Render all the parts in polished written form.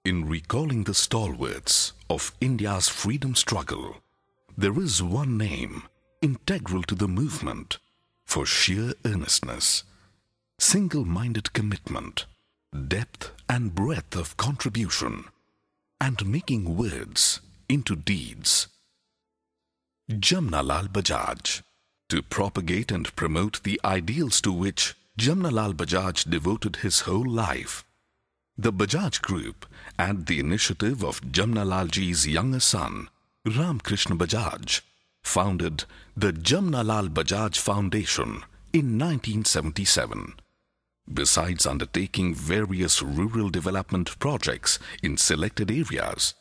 In recalling the stalwarts of India's freedom struggle, there is one name integral to the movement for sheer earnestness, single-minded commitment, depth and breadth of contribution, and making words into deeds. Jamnalal Bajaj. To propagate and promote the ideals to which Jamnalal Bajaj devoted his whole life, the Bajaj Group, at the initiative of Jamnalalji's younger son, Ram Krishna Bajaj, founded the Jamnalal Bajaj Foundation in 1977. Besides undertaking various rural development projects in selected areas,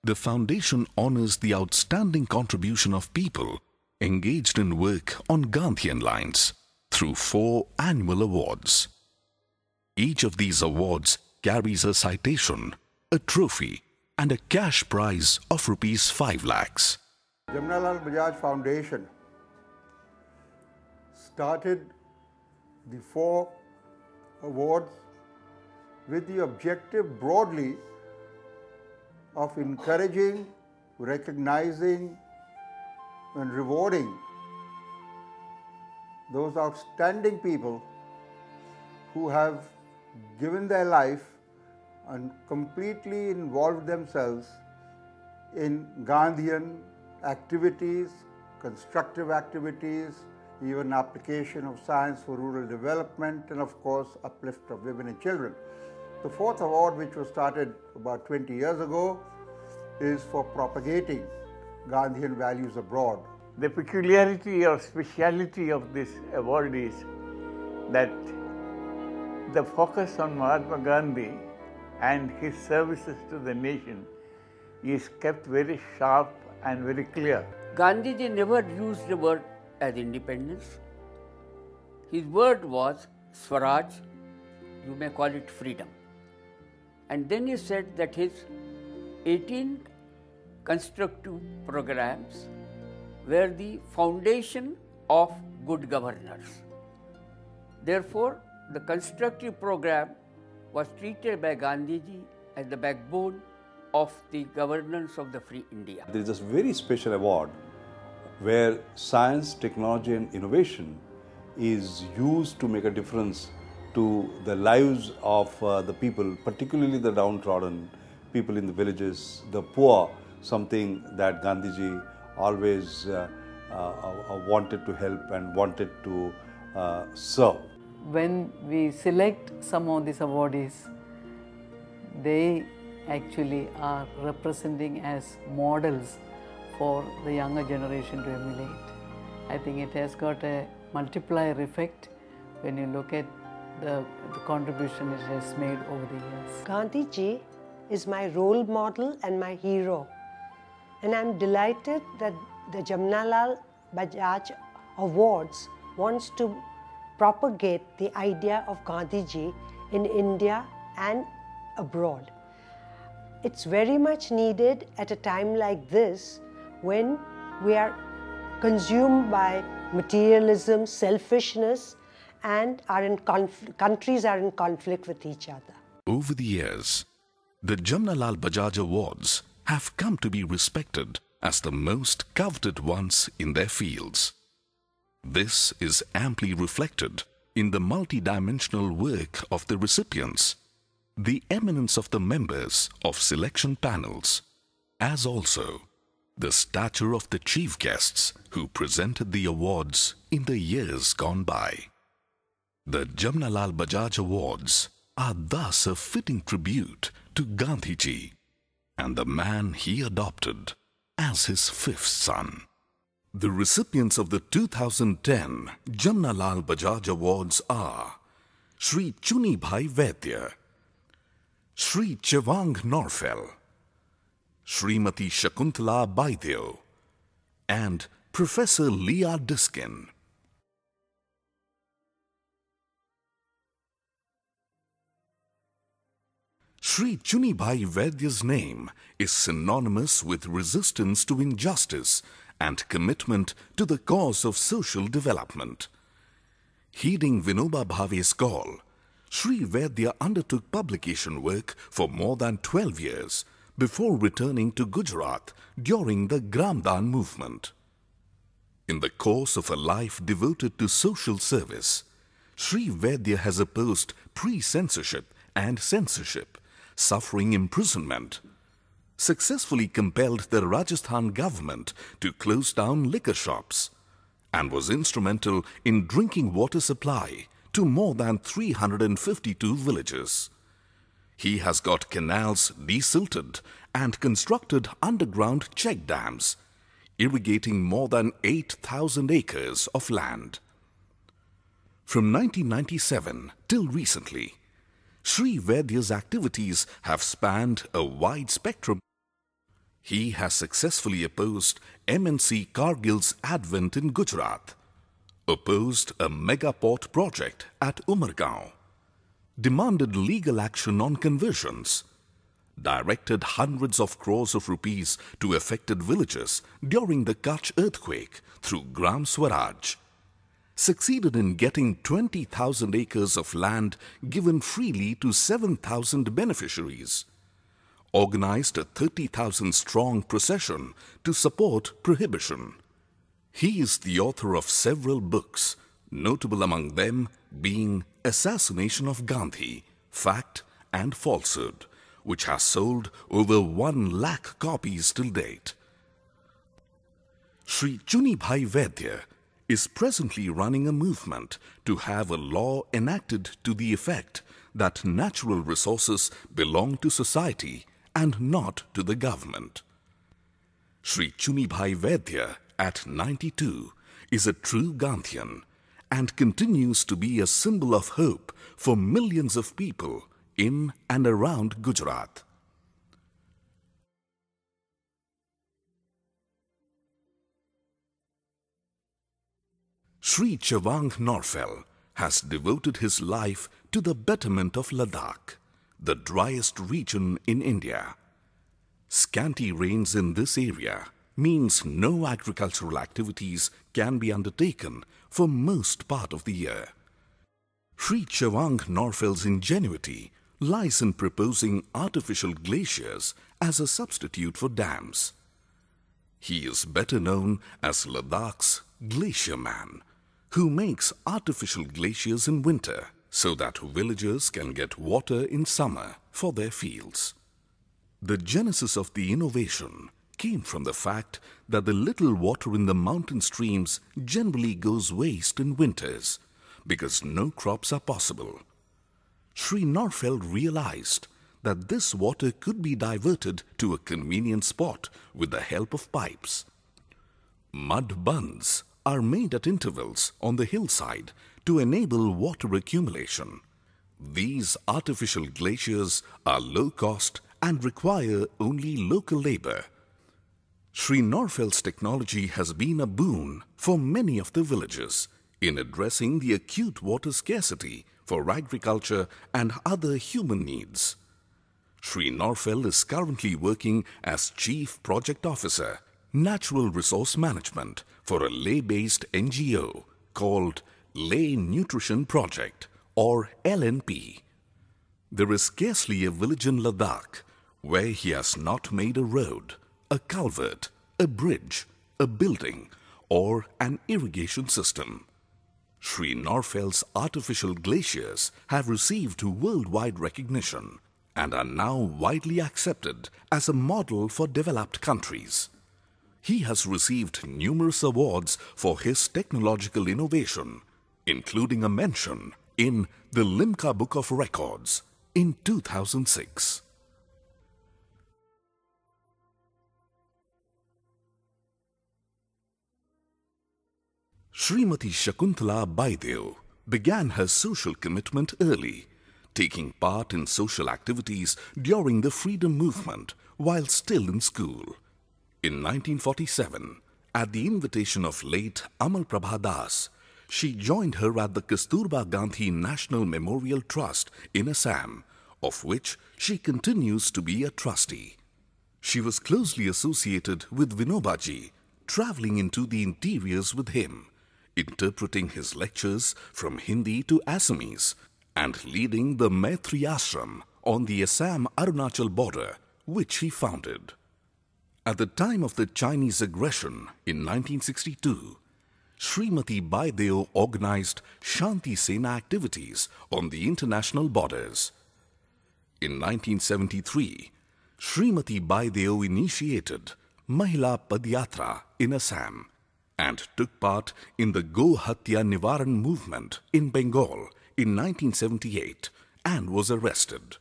the foundation honors the outstanding contribution of people engaged in work on Gandhian lines through 4 annual awards. Each of these awards carries a citation, a trophy, and a cash prize of ₹5 lakhs. Jamnalal Bajaj Foundation started the 4 awards with the objective broadly of encouraging, recognizing and rewarding those outstanding people who have given their life and completely involved themselves in Gandhian activities, constructive activities, even application of science for rural development, and of course uplift of women and children. The 4th award, which was started about 20 years ago, is for propagating Gandhian values abroad. The peculiarity or speciality of this award is that the focus on Mahatma Gandhi and his services to the nation is kept very sharp and very clear. Gandhiji never used the word as independence. His word was Swaraj, you may call it freedom. And then he said that his 18 constructive programs were the foundation of good governance. Therefore, the constructive program was treated by Gandhiji as the backbone of the governance of the free India. There is this very special award where science, technology and innovation is used to make a difference to the lives of the people, particularly the downtrodden people in the villages, the poor, something that Gandhiji always wanted to help and wanted to serve. When we select some of these awardees, they actually are representing as models for the younger generation to emulate. I think it has got a multiplier effect when you look at the contribution it has made over the years. Gandhiji is my role model and my hero, and I'm delighted that the Jamnalal Bajaj Awards wants to propagate the idea of Gandhiji in India and abroad. It's very much needed at a time like this when we are consumed by materialism, selfishness, and countries are in conflict with each other. Over the years, the Jamnalal Bajaj Awards have come to be respected as the most coveted ones in their fields. This is amply reflected in the multidimensional work of the recipients, the eminence of the members of selection panels, as also the stature of the chief guests who presented the awards in the years gone by. The Jamnalal Bajaj Awards are thus a fitting tribute to Gandhiji and the man he adopted as his 5th son. The recipients of the 2010 Jamnalal Bajaj Awards are Shri Chunibhai Vaidya, Shri Chewang Norphel, Srimati Shakuntala Baidyo, and Professor Lea Diskin. Shri Chunibhai Vaidya's name is synonymous with resistance to injustice and commitment to the cause of social development. Heeding Vinoba Bhave's call, Sri Vaidya undertook publication work for more than 12 years before returning to Gujarat during the Gramdan movement. In the course of a life devoted to social service, Sri Vaidya has opposed pre-censorship and censorship, suffering imprisonment, successfully compelled the Rajasthan government to close down liquor shops, and was instrumental in drinking water supply to more than 352 villages. He has got canals desilted and constructed underground check dams, irrigating more than 8,000 acres of land. From 1997 till recently, Sri Vaidya's activities have spanned a wide spectrum. He has successfully opposed MNC Cargill's advent in Gujarat, opposed a mega port project at Umargaon, demanded legal action on conversions, directed hundreds of crores of rupees to affected villages during the Kutch earthquake through Gram Swaraj, succeeded in getting 20,000 acres of land given freely to 7,000 beneficiaries, organized a 30,000-strong procession to support prohibition. He is the author of several books, notable among them being Assassination of Gandhi, Fact and Falsehood, which has sold over 1 lakh copies till date. Sri Chunibhai Vaidya is presently running a movement to have a law enacted to the effect that natural resources belong to society and not to the government. Sri Chunibhai Vaidya, at 92, is a true Gandhian and continues to be a symbol of hope for millions of people in and around Gujarat. Sri Chewang Norphel has devoted his life to the betterment of Ladakh, the driest region in India. Scanty rains in this area means no agricultural activities can be undertaken for most part of the year. Sri Chewang Norphel's ingenuity lies in proposing artificial glaciers as a substitute for dams. He is better known as Ladakh's Glacier Man, who makes artificial glaciers in winter so that villagers can get water in summer for their fields. The genesis of the innovation came from the fact that the little water in the mountain streams generally goes waste in winters because no crops are possible. Sri Norphel realized that this water could be diverted to a convenient spot with the help of pipes. Mud bunds are made at intervals on the hillside to enable water accumulation. These artificial glaciers are low cost and require only local labor. Sri Norphel's technology has been a boon for many of the villages in addressing the acute water scarcity for agriculture and other human needs. Sri Norphel is currently working as Chief Project Officer, Natural Resource Management for a Leh-based NGO called Leh Nutrition Project, or LNP. There is scarcely a village in Ladakh where he has not made a road, a culvert, a bridge, a building, or an irrigation system. Sri Norphel's artificial glaciers have received worldwide recognition and are now widely accepted as a model for developed countries. He has received numerous awards for his technological innovation, including a mention in the Limca Book of Records in 2006. Srimati Shakuntala Bajaj began her social commitment early, taking part in social activities during the freedom movement while still in school. In 1947, at the invitation of late Amal Prabha Das, she joined her at the Kasturba Gandhi National Memorial Trust in Assam, of which she continues to be a trustee. She was closely associated with Vinobaji, traveling into the interiors with him, interpreting his lectures from Hindi to Assamese, and leading the Maitri Ashram on the Assam-Arunachal border, which he founded. At the time of the Chinese aggression in 1962, Srimati Baideo organized Shanti Sena activities on the international borders. In 1973, Srimati Baideo initiated Mahila Padyatra in Assam and took part in the Go Hatya Nivaran movement in Bengal in 1978 and was arrested.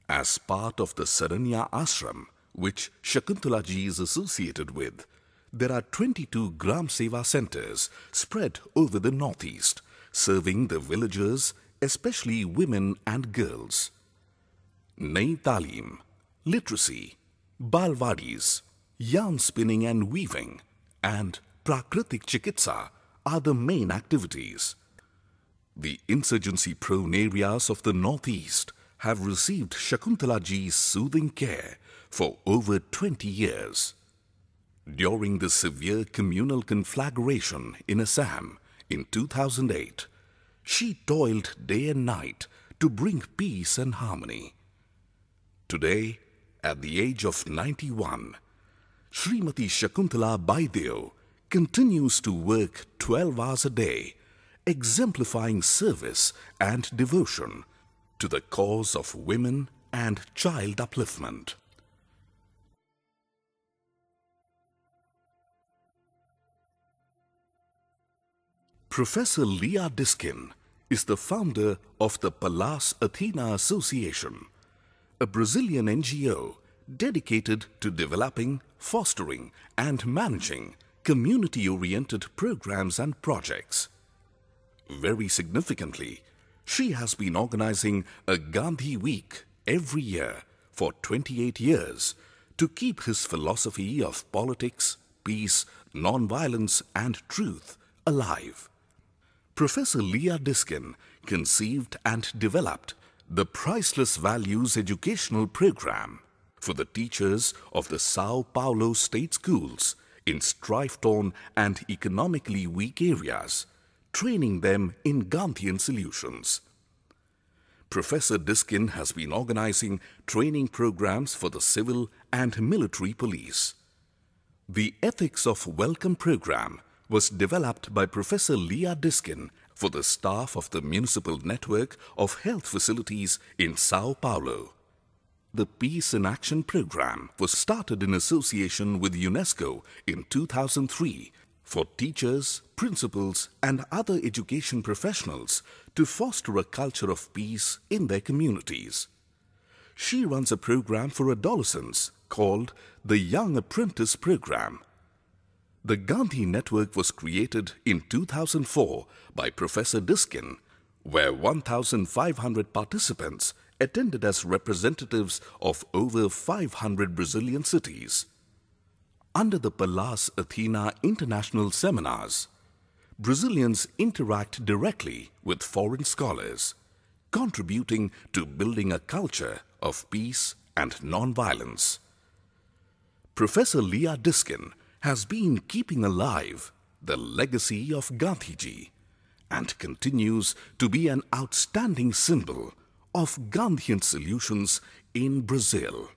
As part of the Saranya Ashram, which Shakuntalaji is associated with, there are 22 Gram Seva centers spread over the northeast, serving the villagers, especially women and girls. Nai Talim, literacy, balwadis, yarn spinning and weaving, and Prakritik Chikitsa are the main activities. The insurgency-prone areas of the northeast have received Shakuntalaji's soothing care for over 20 years. During the severe communal conflagration in Assam in 2008, she toiled day and night to bring peace and harmony. Today, at the age of 91, Srimati Shakuntala Baideo continues to work 12 hours a day, exemplifying service and devotion to the cause of women and child upliftment. Professor Lea Diskin is the founder of the Pallas Athena Association, a Brazilian NGO dedicated to developing, fostering, and managing community-oriented programs and projects. Very significantly, she has been organizing a Gandhi Week every year for 28 years to keep his philosophy of politics, peace, non-violence, and truth alive. Professor Lea Diskin conceived and developed the Priceless Values Educational Program for the teachers of the Sao Paulo state schools in strife-torn and economically weak areas, training them in Gandhian solutions. Professor Diskin has been organizing training programs for the civil and military police. The Ethics of Welcome program was developed by Professor Lea Diskin for the staff of the municipal network of health facilities in Sao Paulo. The Peace in Action program was started in association with UNESCO in 2003 for teachers, principals, and other education professionals to foster a culture of peace in their communities. She runs a program for adolescents called the Young Apprentice Program. The Gandhi Network was created in 2004 by Professor Diskin, where 1,500 participants attended as representatives of over 500 Brazilian cities. Under the Pallas Athena International Seminars, Brazilians interact directly with foreign scholars, contributing to building a culture of peace and non-violence. Professor Lea Diskin has been keeping alive the legacy of Gandhiji and continues to be an outstanding symbol of Gandhian solutions in Brazil.